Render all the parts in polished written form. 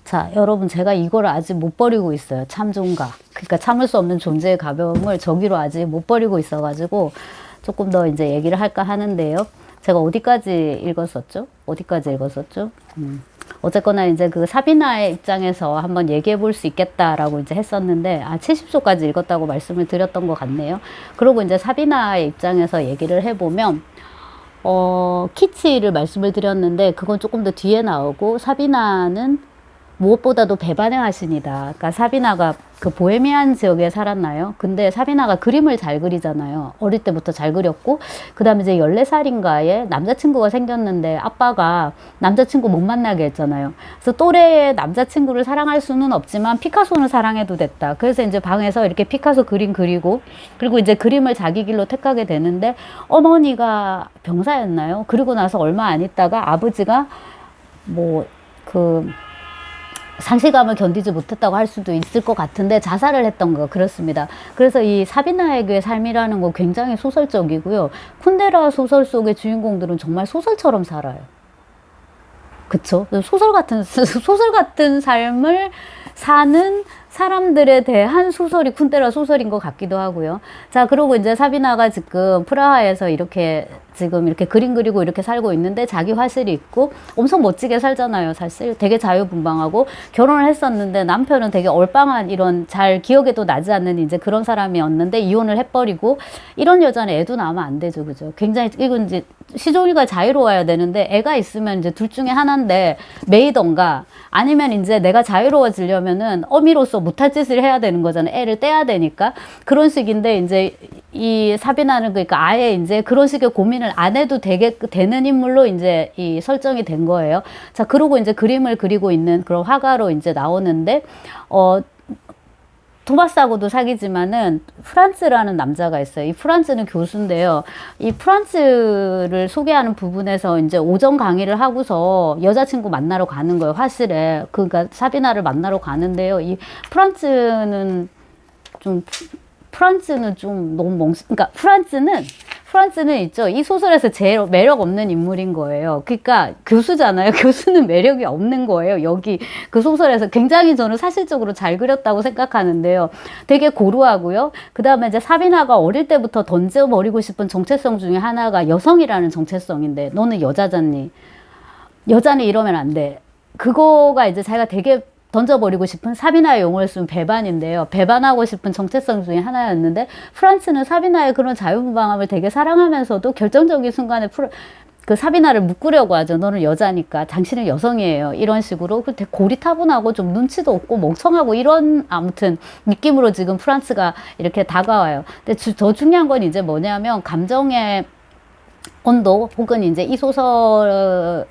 자, 여러분, 제가 이거를 아직 못 버리고 있어요. 참종가. 그러니까 참을 수 없는 존재의 가벼움을 저기로 아직 못 버리고 있어가지고 조금 더 이제 얘기를 할까 하는데요. 제가 어디까지 읽었었죠? 어디까지 읽었었죠? 어쨌거나 이제 그 사비나의 입장에서 한번 얘기해 볼 수 있겠다라고 이제 했었는데, 70소까지 읽었다고 말씀을 드렸던 것 같네요. 그리고 이제 사비나의 입장에서 얘기를 해보면, 키치를 말씀을 드렸는데, 그건 조금 더 뒤에 나오고, 사비나는 무엇보다도 배반의 화신이다. 그러니까 사비나가 그 보헤미안 지역에 살았나요? 근데 사비나가 그림을 잘 그리잖아요. 어릴 때부터 잘 그렸고, 그 다음에 이제 14살인가에 남자친구가 생겼는데 아빠가 남자친구 못 만나게 했잖아요. 그래서 또래의 남자친구를 사랑할 수는 없지만 피카소는 사랑해도 됐다. 그래서 이제 방에서 이렇게 피카소 그림 그리고, 그리고 이제 그림을 자기 길로 택하게 되는데, 어머니가 병사였나요? 그리고 나서 얼마 안 있다가 아버지가 상실감을 견디지 못했다고 할 수도 있을 것 같은데 자살을 했던 거 그렇습니다. 그래서 이 사비나에게의 삶이라는 거 굉장히 소설적이고요. 쿤데라 소설 속의 주인공들은 정말 소설처럼 살아요. 그쵸? 소설 같은 삶을 사는 사람들에 대한 소설이 쿤데라 소설인 것 같기도 하고요. 자, 그리고 이제 사비나가 지금 프라하에서 이렇게 그림 그리고 이렇게 살고 있는데 자기 화실이 있고 엄청 멋지게 살잖아요. 사실 되게 자유분방하고 결혼을 했었는데 남편은 되게 얼빵한 이런 잘 기억에도 나지 않는 이제 그런 사람이었는데 이혼을 해버리고 이런 여자는 애도 낳으면 안 되죠. 그죠? 굉장히 이건 이제 시종일관 자유로워야 되는데 애가 있으면 이제 둘 중에 하나인데 매이던가 아니면 이제 내가 자유로워지려면은 어미로서 못할 짓을 해야 되는 거잖아요. 애를 떼야 되니까. 그런 식인데 이제 이 사비나는 그러니까 아예 이제 그런 식의 고민을 안 해도 되는 인물로 이제 이 설정이 된 거예요. 자, 그러고 이제 그림을 그리고 있는 그런 화가로 이제 나오는데, 토마스하고도 사귀지만은 프란츠라는 남자가 있어요. 이 프란츠는 교수인데요. 이 프란츠를 소개하는 부분에서 이제 오전 강의를 하고서 여자친구 만나러 가는 거예요. 화실에. 그러니까 사비나를 만나러 가는데요. 이 프란츠는 좀 너무 그러니까 프란츠는 있죠. 이 소설에서 제일 매력 없는 인물인 거예요. 그러니까 교수잖아요. 교수는 매력이 없는 거예요. 여기 그 소설에서 굉장히 저는 사실적으로 잘 그렸다고 생각하는데요. 되게 고루하고요. 그 다음에 이제 사비나가 어릴 때부터 던져버리고 싶은 정체성 중에 하나가 여성이라는 정체성인데 너는 여자잖니. 여자는 이러면 안 돼. 그거가 이제 자기가 되게 던져버리고 싶은 사비나의 용어를 쓰면 배반인데요. 배반하고 싶은 정체성 중에 하나였는데 프란츠는 사비나의 그런 자유분방함을 되게 사랑하면서도 결정적인 순간에 그 사비나를 묶으려고 하죠. 너는 여자니까 당신은 여성이에요. 이런 식으로 되게 고리타분하고 좀 눈치도 없고 멍청하고 이런 아무튼 느낌으로 지금 프란츠가 이렇게 다가와요. 근데 더 중요한 건 이제 뭐냐면 감정의 온도 혹은 이제 이 소설에서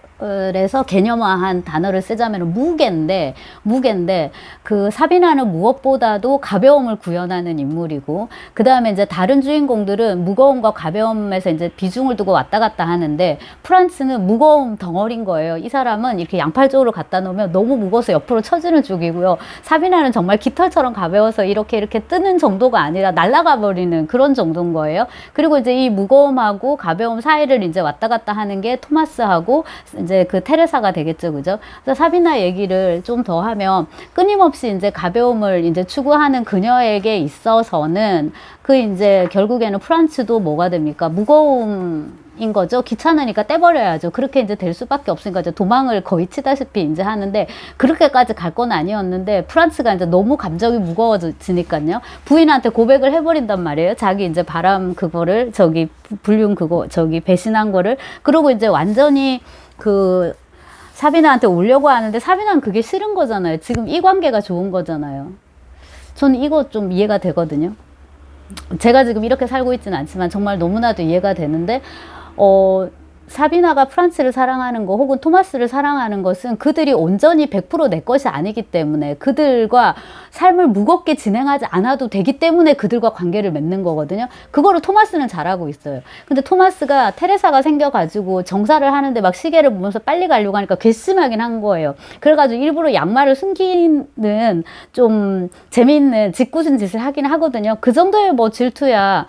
개념화한 단어를 쓰자면 무게인데 그 사비나는 무엇보다도 가벼움을 구현하는 인물이고 그 다음에 이제 다른 주인공들은 무거움과 가벼움에서 이제 비중을 두고 왔다 갔다 하는데 프란츠는 무거움 덩어리인 거예요. 이 사람은 이렇게 양팔 쪽으로 갖다 놓으면 너무 무거워서 옆으로 처지는 쪽이고요. 사비나는 정말 깃털처럼 가벼워서 이렇게 뜨는 정도가 아니라 날아가 버리는 그런 정도인 거예요. 그리고 이제 이 무거움하고 가벼움 사이를 이제 왔다 갔다 하는 게 토마스하고 이제 그 테레사가 되겠죠. 그죠? 그래서 사비나 얘기를 좀 더 하면 끊임없이 이제 가벼움을 이제 추구하는 그녀에게 있어서는 그 이제 결국에는 프란츠도 뭐가 됩니까? 무거움인 거죠. 귀찮으니까 떼버려야죠. 그렇게 이제 될 수밖에 없으니까 이제 도망을 거의 치다시피 이제 하는데 그렇게까지 갈 건 아니었는데 프란츠가 이제 너무 감정이 무거워지니까요. 부인한테 고백을 해버린단 말이에요. 자기 이제 바람 그거를 배신한 거를. 그러고 이제 완전히 그 사비나한테 오려고 하는데 사비나는 그게 싫은 거잖아요. 지금 이 관계가 좋은 거잖아요. 저는 이거 좀 이해가 되거든요. 제가 지금 이렇게 살고 있지는 않지만 정말 너무나도 이해가 되는데 사비나가 프란츠를 사랑하는 거 혹은 토마스를 사랑하는 것은 그들이 온전히 100% 내 것이 아니기 때문에 그들과 삶을 무겁게 진행하지 않아도 되기 때문에 그들과 관계를 맺는 거거든요. 그거를 토마스는 잘하고 있어요. 근데 토마스가 테레사가 생겨가지고 정사를 하는데 막 시계를 보면서 빨리 가려고 하니까 괘씸하긴 한 거예요. 그래가지고 일부러 양말을 숨기는 좀 재미있는 짓궂은 짓을 하긴 하거든요. 그 정도의 뭐 질투야.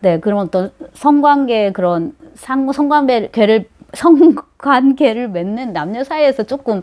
네, 그런 어떤 성관계 그런 성관계를 관계를 맺는 남녀 사이에서 조금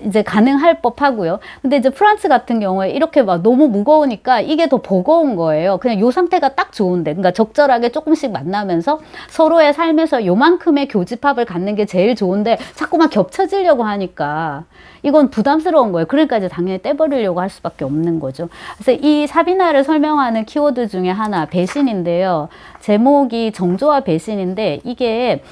이제 가능할 법하고요. 근데 이제 프란츠 같은 경우에 이렇게 막 너무 무거우니까 이게 더 버거운 거예요. 그냥 요 상태가 딱 좋은데, 그러니까 적절하게 조금씩 만나면서 서로의 삶에서 요만큼의 교집합을 갖는 게 제일 좋은데 자꾸만 겹쳐지려고 하니까 이건 부담스러운 거예요. 그러니까 이제 당연히 떼버리려고 할 수밖에 없는 거죠. 그래서 이 사비나를 설명하는 키워드 중에 하나, 배신인데요. 제목이 정조와 배신인데, 이게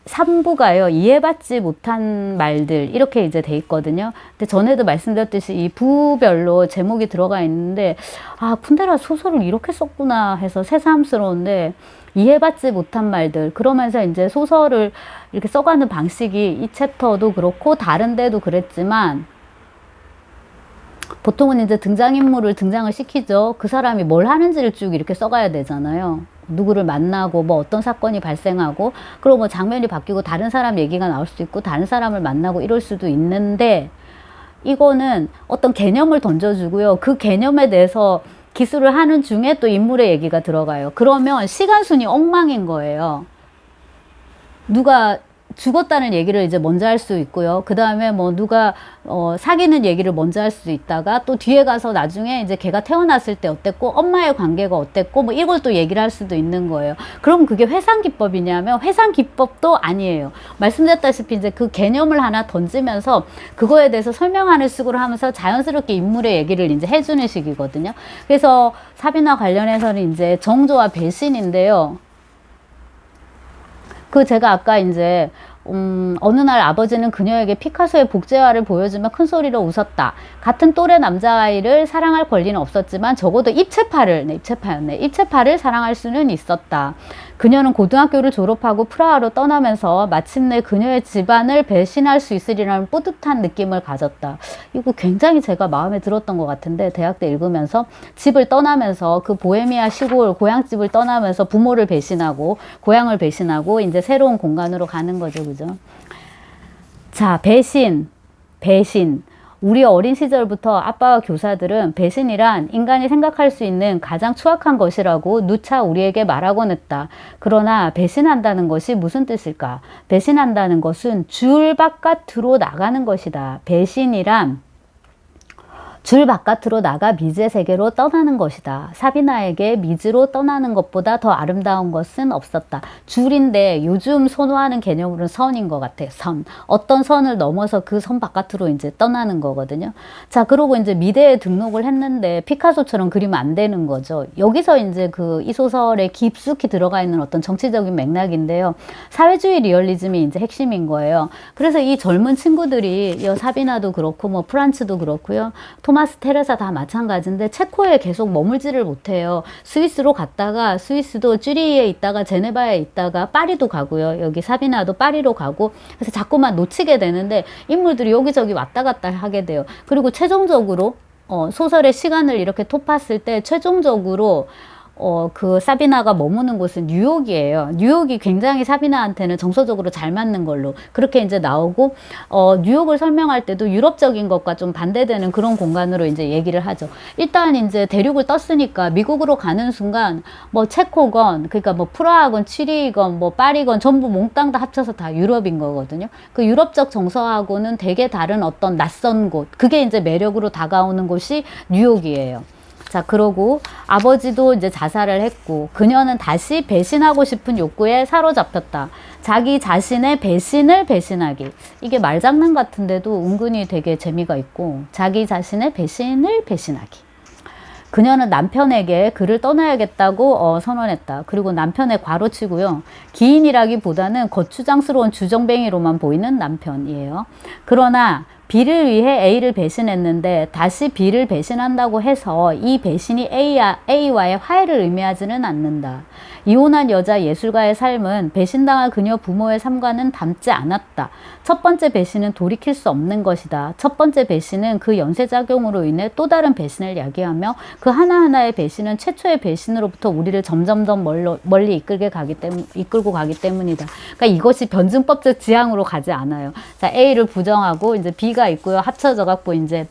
3부가요, 이해받지 못한 말들, 이렇게 이제 돼 있거든요. 근데 전에도 말씀드렸듯이 이 부별로 제목이 들어가 있는데, 아, 쿤데라 소설을 이렇게 썼구나 해서 새삼스러운데, 이해받지 못한 말들, 그러면서 이제 소설을 이렇게 써가는 방식이 이 챕터도 그렇고 다른 데도 그랬지만, 보통은 이제 등장인물을 등장을 시키죠. 그 사람이 뭘 하는지를 쭉 이렇게 써가야 되잖아요. 누구를 만나고 뭐 어떤 사건이 발생하고, 그리고 뭐 장면이 바뀌고 다른 사람 얘기가 나올 수도 있고 다른 사람을 만나고 이럴 수도 있는데, 이거는 어떤 개념을 던져주고요. 그 개념에 대해서 기술을 하는 중에 또 인물의 얘기가 들어가요. 그러면 시간순이 엉망인 거예요. 누가 죽었다는 얘기를 이제 먼저 할 수 있고요. 그 다음에 뭐 누가 사귀는 얘기를 먼저 할 수 있다가 또 뒤에 가서 나중에 이제 걔가 태어났을 때 어땠고 엄마의 관계가 어땠고 뭐 이걸 또 얘기를 할 수도 있는 거예요. 그럼 그게 회상기법이냐면 회상기법도 아니에요. 말씀드렸다시피 이제 그 개념을 하나 던지면서 그거에 대해서 설명하는 식으로 하면서 자연스럽게 인물의 얘기를 이제 해주는 식이거든요. 그래서 사비나 관련해서는 이제 정조와 배신인데요. 그 제가 아까 이제 어느 날 아버지는 그녀에게 피카소의 복제화를 보여주며 큰 소리로 웃었다. 같은 또래 남자아이를 사랑할 권리는 없었지만 적어도 입체파를 사랑할 수는 있었다. 그녀는 고등학교를 졸업하고 프라하로 떠나면서 마침내 그녀의 집안을 배신할 수 있으리라는 뿌듯한 느낌을 가졌다. 이거 굉장히 제가 마음에 들었던 것 같은데, 대학 때 읽으면서 집을 떠나면서 그 보헤미아 시골 고향집을 떠나면서 부모를 배신하고 고향을 배신하고 이제 새로운 공간으로 가는 거죠. 그죠? 자, 배신. 우리 어린 시절부터 아빠와 교사들은 배신이란 인간이 생각할 수 있는 가장 추악한 것이라고 누차 우리에게 말하곤 했다. 그러나 배신한다는 것이 무슨 뜻일까? 배신한다는 것은 줄 바깥으로 나가는 것이다. 배신이란 줄 바깥으로 나가 미지의 세계로 떠나는 것이다. 사비나에게 미지로 떠나는 것보다 더 아름다운 것은 없었다. 줄인데 요즘 선호하는 개념으로는 선인 것 같아요. 선. 어떤 선을 넘어서 그 선 바깥으로 이제 떠나는 거거든요. 자, 그러고 이제 미대에 등록을 했는데 피카소처럼 그리면 안 되는 거죠. 여기서 이제 이 소설에 깊숙이 들어가 있는 어떤 정치적인 맥락인데요. 사회주의 리얼리즘이 이제 핵심인 거예요. 그래서 이 젊은 친구들이 사비나도 그렇고 뭐 프란츠도 그렇고요. 토마스 테레사 다 마찬가지인데 체코에 계속 머물지를 못해요. 스위스로 갔다가 스위스도 쭈리히에 있다가 제네바에 있다가 파리도 가고요. 여기 사비나도 파리로 가고, 그래서 자꾸만 놓치게 되는데 인물들이 여기저기 왔다 갔다 하게 돼요. 그리고 최종적으로 소설의 시간을 이렇게 톱았을 때 최종적으로 그 사비나가 머무는 곳은 뉴욕이에요. 뉴욕이 굉장히 사비나한테는 정서적으로 잘 맞는 걸로 그렇게 이제 나오고, 뉴욕을 설명할 때도 유럽적인 것과 좀 반대되는 그런 공간으로 이제 얘기를 하죠. 일단 이제 대륙을 떴으니까 미국으로 가는 순간 뭐 체코건, 그러니까 뭐 프라하건 취리히건 뭐 파리건 전부 몽땅 다 합쳐서 다 유럽인 거거든요. 그 유럽적 정서하고는 되게 다른 어떤 낯선 곳, 그게 이제 매력으로 다가오는 곳이 뉴욕이에요. 자, 그러고 아버지도 이제 자살을 했고, 그녀는 다시 배신하고 싶은 욕구에 사로잡혔다. 자기 자신의 배신을 배신하기. 이게 말장난 같은데도 은근히 되게 재미가 있고, 자기 자신의 배신을 배신하기. 그녀는 남편에게 그를 떠나야겠다고 선언했다. 그리고 남편에 괄호치고요. 기인이라기보다는 거추장스러운 주정뱅이로만 보이는 남편이에요. 그러나 B를 위해 A를 배신했는데 다시 B를 배신한다고 해서 이 배신이 A와의 화해를 의미하지는 않는다. 이혼한 여자 예술가의 삶은 배신당한 그녀 부모의 삶과는 닮지 않았다. 첫 번째 배신은 돌이킬 수 없는 것이다. 첫 번째 배신은 그 연쇄작용으로 인해 또 다른 배신을 야기하며 그 하나하나의 배신은 최초의 배신으로부터 우리를 점점 더 멀리 이끌고 가기 때문이다. 그러니까 이것이 변증법적 지향으로 가지 않아요. 자, A를 부정하고 이제 B가 있고요. 합쳐져 갖고 이제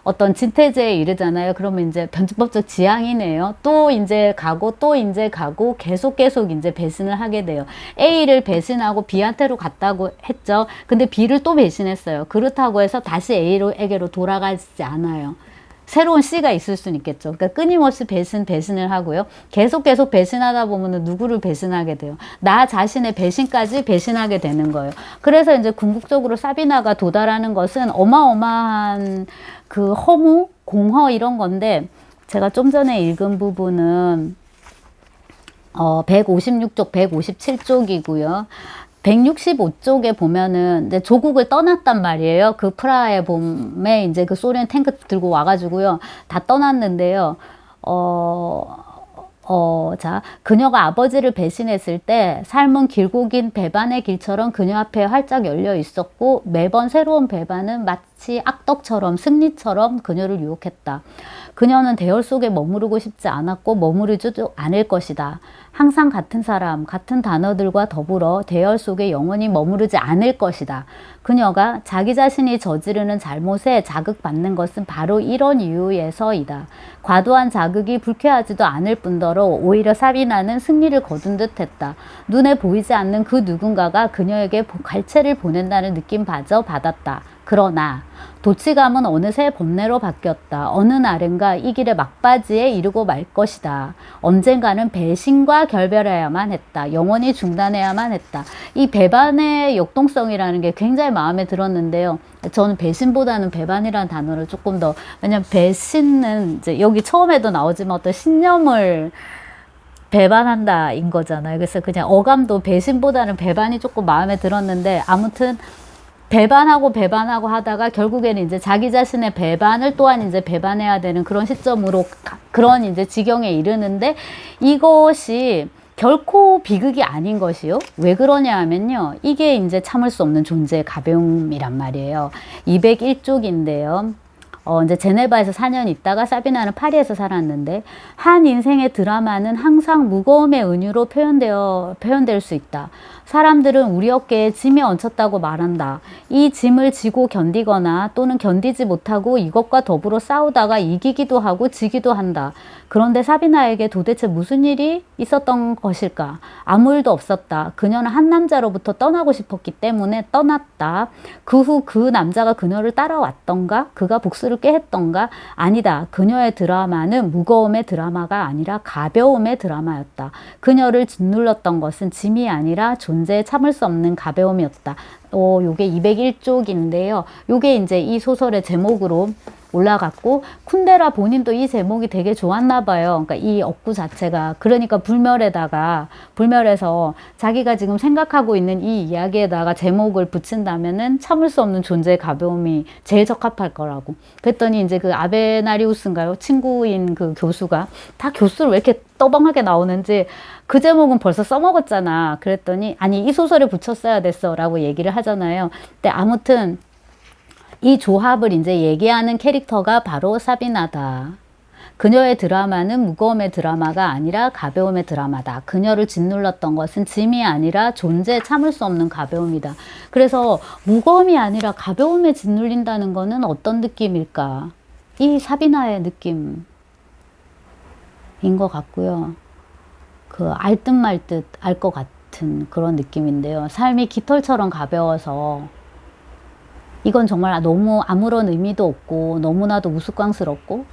어떤 진퇴제에 이르잖아요. 그러면 이제 변칙법적 지향이네요. 또 이제 가고 또 이제 가고 계속 이제 배신을 하게 돼요. A를 배신하고 B한테로 갔다고 했죠. 근데 B를 또 배신했어요. 그렇다고 해서 다시 A에게로 돌아가지 않아요. 새로운 C가 있을 수는 있겠죠. 그러니까 끊임없이 배신을 하고요. 계속 배신하다 보면은 누구를 배신하게 돼요. 나 자신의 배신까지 배신하게 되는 거예요. 그래서 이제 궁극적으로 사비나가 도달하는 것은 어마어마한 그 허무, 공허 이런 건데, 제가 좀 전에 읽은 부분은 156쪽, 157쪽이고요. 165쪽에 보면은 이제 조국을 떠났단 말이에요. 그 프라하의 봄에 이제 그 소련 탱크 들고 와가지고요. 다 떠났는데요. 자, 그녀가 아버지를 배신했을 때 삶은 길고 긴 배반의 길처럼 그녀 앞에 활짝 열려 있었고 매번 새로운 배반은 마치 악덕처럼 승리처럼 그녀를 유혹했다. 그녀는 대열 속에 머무르고 싶지 않았고 머무르지도 않을 것이다. 항상 같은 사람, 같은 단어들과 더불어 대열 속에 영원히 머무르지 않을 것이다. 그녀가 자기 자신이 저지르는 잘못에 자극받는 것은 바로 이런 이유에서이다. 과도한 자극이 불쾌하지도 않을 뿐더러 오히려 사비나는 승리를 거둔 듯했다. 눈에 보이지 않는 그 누군가가 그녀에게 갈채를 보낸다는 느낌마저 받았다. 그러나 도치감은 어느새 번뇌로 바뀌었다. 어느 날인가 이 길의 막바지에 이르고 말 것이다. 언젠가는 배신과 결별해야만 했다. 영원히 중단해야만 했다. 이 배반의 역동성이라는 게 굉장히 마음에 들었는데요. 저는 배신보다는 배반이라는 단어를 조금 더, 왜냐면 배신은 이제 여기 처음에도 나오지만 어떤 신념을 배반한다인 거잖아요. 그래서 그냥 어감도 배신보다는 배반이 조금 마음에 들었는데, 아무튼 배반하고 하다가 결국에는 이제 자기 자신의 배반을 또한 이제 배반해야 되는 그런 시점으로, 그런 이제 지경에 이르는데, 이것이 결코 비극이 아닌 것이요. 왜 그러냐 하면요. 이게 이제 참을 수 없는 존재의 가벼움이란 말이에요. 201쪽인데요. 이제 제네바에서 4년 있다가 사비나는 파리에서 살았는데, 한 인생의 드라마는 항상 무거움의 은유로 표현될 수 있다. 사람들은 우리 어깨에 짐이 얹혔다고 말한다. 이 짐을 지고 견디거나 또는 견디지 못하고 이것과 더불어 싸우다가 이기기도 하고 지기도 한다. 그런데 사비나에게 도대체 무슨 일이 있었던 것일까? 아무 일도 없었다. 그녀는 한 남자로부터 떠나고 싶었기 때문에 떠났다. 그 후 그 남자가 그녀를 따라왔던가? 그가 복수를 꾀했던가? 아니다. 그녀의 드라마는 무거움의 드라마가 아니라 가벼움의 드라마였다. 그녀를 짓눌렀던 것은 짐이 아니라 존재에 참을 수 없는 가벼움이었다. 요게 201쪽인데요. 요게 이제 이 소설의 제목으로 올라갔고, 쿤데라 본인도 이 제목이 되게 좋았나 봐요. 그러니까 이 억구 자체가, 그러니까 불멸해서 자기가 지금 생각하고 있는 이 이야기에다가 제목을 붙인다면은 참을 수 없는 존재의 가벼움이 제일 적합할 거라고. 그랬더니 이제 그 아베나리우스인가요? 친구인 그 교수가, 다 교수를 왜 이렇게 떠벙하게 나오는지, 그 제목은 벌써 써먹었잖아. 그랬더니 아니, 이 소설에 붙였어야 됐어 라고 얘기를 하잖아요. 근데 아무튼 이 조합을 이제 얘기하는 캐릭터가 바로 사비나다. 그녀의 드라마는 무거움의 드라마가 아니라 가벼움의 드라마다. 그녀를 짓눌렀던 것은 짐이 아니라 존재에 참을 수 없는 가벼움이다. 그래서 무거움이 아니라 가벼움에 짓눌린다는 거는 어떤 느낌일까? 이 사비나의 느낌인 것 같고요. 그 알 듯 말 듯 알 것 같은 그런 느낌인데요. 삶이 깃털처럼 가벼워서, 이건 정말 너무 아무런 의미도 없고 너무나도 우스꽝스럽고,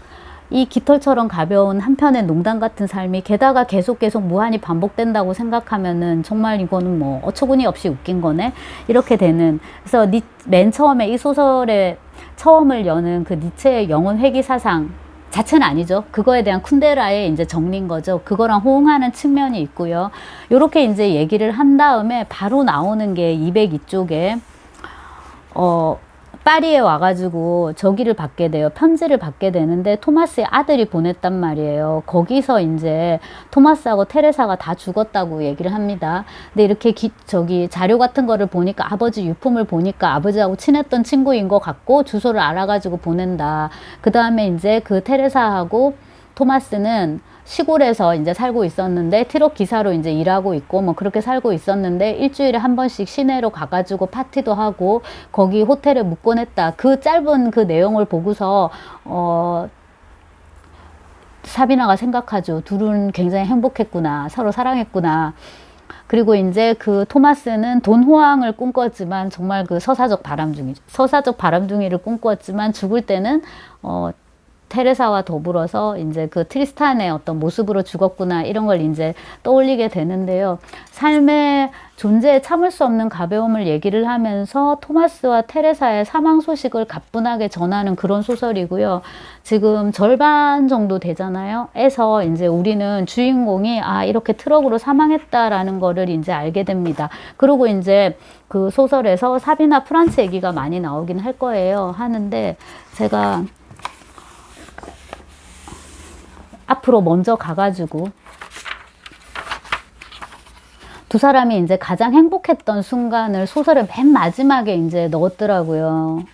이 깃털처럼 가벼운 한편의 농담 같은 삶이 게다가 계속 무한히 반복된다고 생각하면은 정말 이거는 뭐 어처구니 없이 웃긴 거네? 이렇게 되는. 그래서 맨 처음에 이 소설의 처음을 여는 그 니체의 영혼 회귀 사상 자체는 아니죠. 그거에 대한 쿤데라의 이제 정리인 거죠. 그거랑 호응하는 측면이 있고요. 요렇게 이제 얘기를 한 다음에 바로 나오는 게 202쪽에, 파리에 와가지고 저기를 받게 돼요. 편지를 받게 되는데 토마스의 아들이 보냈단 말이에요. 거기서 이제 토마스하고 테레사가 다 죽었다고 얘기를 합니다. 근데 이렇게 자료 같은 거를 보니까, 아버지 유품을 보니까 아버지하고 친했던 친구인 것 같고 주소를 알아가지고 보낸다. 그 다음에 이제 그 테레사하고 토마스는 시골에서 이제 살고 있었는데 트럭 기사로 이제 일하고 있고 뭐 그렇게 살고 있었는데 일주일에 한 번씩 시내로 가가지고 파티도 하고 거기 호텔에 묵곤 했다. 그 짧은 그 내용을 보고서 사비나가 생각하죠. 둘은 굉장히 행복했구나. 서로 사랑했구나. 그리고 이제 그 토마스는 돈 호황을 꿈꿨지만 정말 그 서사적 바람둥이죠. 서사적 바람둥이를 꿈꿨지만 죽을 때는 테레사와 더불어서 이제 그 트리스탄의 어떤 모습으로 죽었구나 이런 걸 이제 떠올리게 되는데요. 삶의 존재에 참을 수 없는 가벼움을 얘기를 하면서 토마스와 테레사의 사망 소식을 가뿐하게 전하는 그런 소설이고요. 지금 절반 정도 되잖아요. 에서 이제 우리는 주인공이 이렇게 트럭으로 사망했다라는 거를 이제 알게 됩니다. 그리고 이제 그 소설에서 사비나 프란츠 얘기가 많이 나오긴 할 거예요. 하는데 제가 앞으로 먼저 가가지고 두 사람이 이제 가장 행복했던 순간을 소설의 맨 마지막에 이제 넣었더라고요.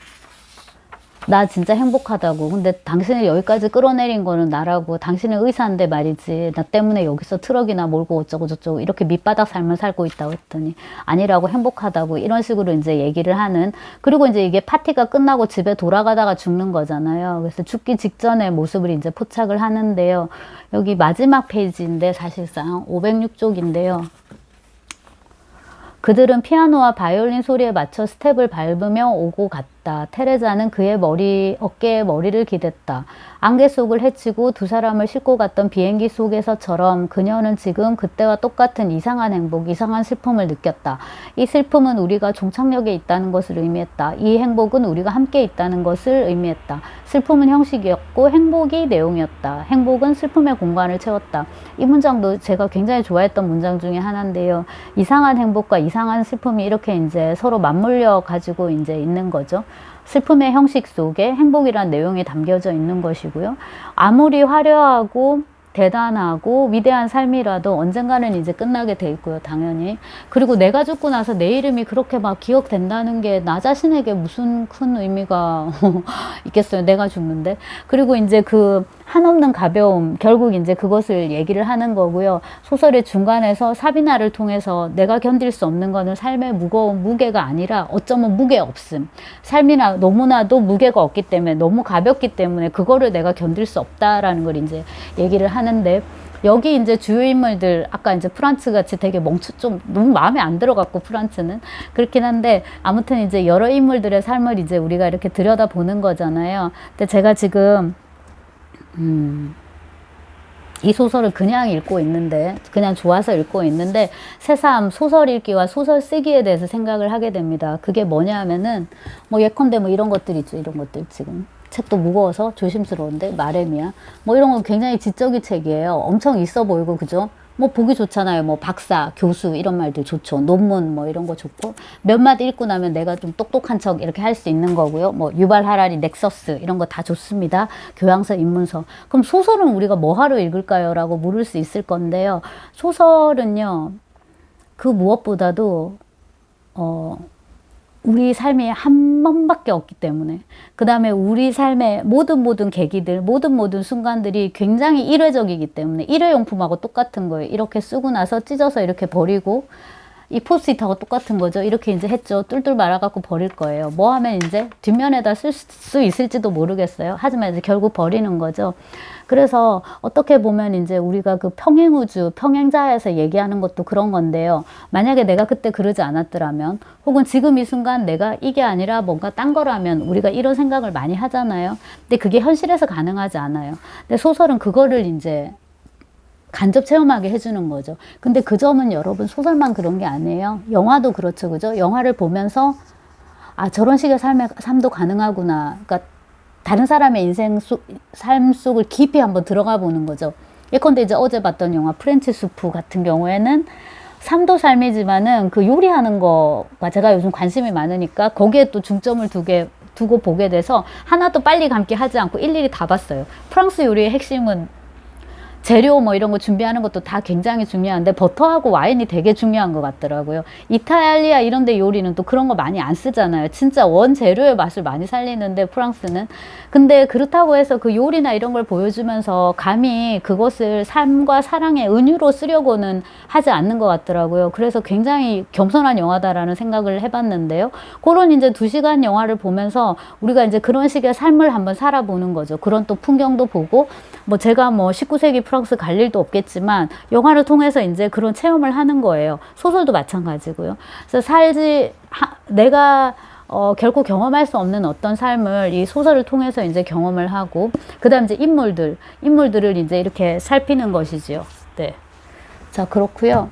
나 진짜 행복하다고. 근데 당신을 여기까지 끌어내린 거는 나라고. 당신은 의사인데 말이지. 나 때문에 여기서 트럭이나 몰고 어쩌고 저쩌고 이렇게 밑바닥 삶을 살고 있다고 했더니 아니라고, 행복하다고. 이런 식으로 이제 얘기를 하는. 그리고 이제 이게 파티가 끝나고 집에 돌아가다가 죽는 거잖아요. 그래서 죽기 직전의 모습을 이제 포착을 하는데요. 여기 마지막 페이지인데 사실상 506쪽인데요. 그들은 피아노와 바이올린 소리에 맞춰 스텝을 밟으며 오고 갔다. 테레자는 그의 어깨에 머리를 기댔다. 안개 속을 헤치고 두 사람을 싣고 갔던 비행기 속에서처럼 그녀는 지금 그때와 똑같은 이상한 행복, 이상한 슬픔을 느꼈다. 이 슬픔은 우리가 종착역에 있다는 것을 의미했다. 이 행복은 우리가 함께 있다는 것을 의미했다. 슬픔은 형식이었고 행복이 내용이었다. 행복은 슬픔의 공간을 채웠다. 이 문장도 제가 굉장히 좋아했던 문장 중에 하나인데요. 이상한 행복과 이상한 슬픔이 이렇게 이제 서로 맞물려 가지고 이제 있는 거죠. 슬픔의 형식 속에 행복이란 내용이 담겨져 있는 것이고요. 아무리 화려하고 대단하고 위대한 삶이라도 언젠가는 이제 끝나게 돼 있고요, 당연히. 그리고 내가 죽고 나서 내 이름이 그렇게 막 기억된다는 게 나 자신에게 무슨 큰 의미가 있겠어요, 내가 죽는데. 그리고 이제 그 한없는 가벼움, 결국 이제 그것을 얘기를 하는 거고요. 소설의 중간에서 사비나를 통해서 내가 견딜 수 없는 거는 삶의 무거운 무게가 아니라 어쩌면 무게 없음. 삶이나 너무나도 무게가 없기 때문에, 너무 가볍기 때문에 그거를 내가 견딜 수 없다라는 걸 이제 얘기를 하는데, 여기 이제 주요 인물들, 아까 이제 프란츠 같이 되게 좀 너무 마음에 안 들어갔고, 프란츠는. 그렇긴 한데, 아무튼 이제 여러 인물들의 삶을 이제 우리가 이렇게 들여다보는 거잖아요. 근데 제가 지금, 이 소설을 그냥 읽고 있는데, 그냥 좋아서 읽고 있는데, 새삼 소설 읽기와 소설 쓰기에 대해서 생각을 하게 됩니다. 그게 뭐냐 하면은, 뭐 예컨대 뭐 이런 것들 있죠. 이런 것들 지금. 책도 무거워서 조심스러운데, 마레미야. 뭐 이런 건 굉장히 지적인 책이에요. 엄청 있어 보이고, 그죠? 뭐 보기 좋잖아요. 뭐 박사, 교수 이런 말들 좋죠. 논문 뭐 이런 거 좋고, 몇 마디 읽고 나면 내가 좀 똑똑한 척 이렇게 할 수 있는 거고요. 뭐 유발 하라리, 넥서스 이런 거 다 좋습니다. 교양서, 입문서. 그럼 소설은 우리가 뭐 하러 읽을까요? 라고 물을 수 있을 건데요. 소설은요, 그 무엇보다도 우리 삶이 한 번밖에 없기 때문에, 그 다음에 우리 삶의 모든 계기들, 모든 순간들이 굉장히 일회적이기 때문에, 일회용품하고 똑같은 거예요. 이렇게 쓰고 나서 찢어서 이렇게 버리고, 이 포스트잇하고 똑같은 거죠. 이렇게 이제 했죠. 뚫뚫 말아갖고 버릴 거예요. 뭐 하면 이제 뒷면에다 쓸 수 있을지도 모르겠어요. 하지만 이제 결국 버리는 거죠. 그래서 어떻게 보면 이제 우리가 그 평행우주, 평행자에서 얘기하는 것도 그런 건데요. 만약에 내가 그때 그러지 않았더라면, 혹은 지금 이 순간 내가 이게 아니라 뭔가 딴 거라면 우리가 이런 생각을 많이 하잖아요. 근데 그게 현실에서 가능하지 않아요. 근데 소설은 그거를 이제 간접 체험하게 해주는 거죠. 근데 그 점은 여러분 소설만 그런 게 아니에요. 영화도 그렇죠. 그죠? 영화를 보면서 저런 식의 삶도 가능하구나. 그러니까 다른 사람의 삶 속을 깊이 한번 들어가 보는 거죠. 예컨대 이제 어제 봤던 영화 프렌치 수프 같은 경우에는 삶도 삶이지만은 그 요리하는 거가 제가 요즘 관심이 많으니까 거기에 또 중점을 두고 보게 돼서 하나도 빨리 감기 하지 않고 일일이 다 봤어요. 프랑스 요리의 핵심은 재료 뭐 이런 거 준비하는 것도 다 굉장히 중요한데 버터하고 와인이 되게 중요한 것 같더라고요. 이탈리아 이런 데 요리는 또 그런 거 많이 안 쓰잖아요. 진짜 원재료의 맛을 많이 살리는데 프랑스는. 근데 그렇다고 해서 그 요리나 이런 걸 보여주면서 감히 그것을 삶과 사랑의 은유로 쓰려고는 하지 않는 것 같더라고요. 그래서 굉장히 겸손한 영화다라는 생각을 해봤는데요. 그런 이제 2시간 영화를 보면서 우리가 이제 그런 식의 삶을 한번 살아보는 거죠. 그런 또 풍경도 보고 뭐 제가 뭐 19세기 프랑스 갈 일도 없겠지만 영화를 통해서 이제 그런 체험을 하는 거예요. 소설도 마찬가지고요. 그래서 내가 결코 경험할 수 없는 어떤 삶을 이 소설을 통해서 이제 경험을 하고, 그 다음 이제 인물들을 이제 이렇게 살피는 것이지요. 네. 자, 그렇고요.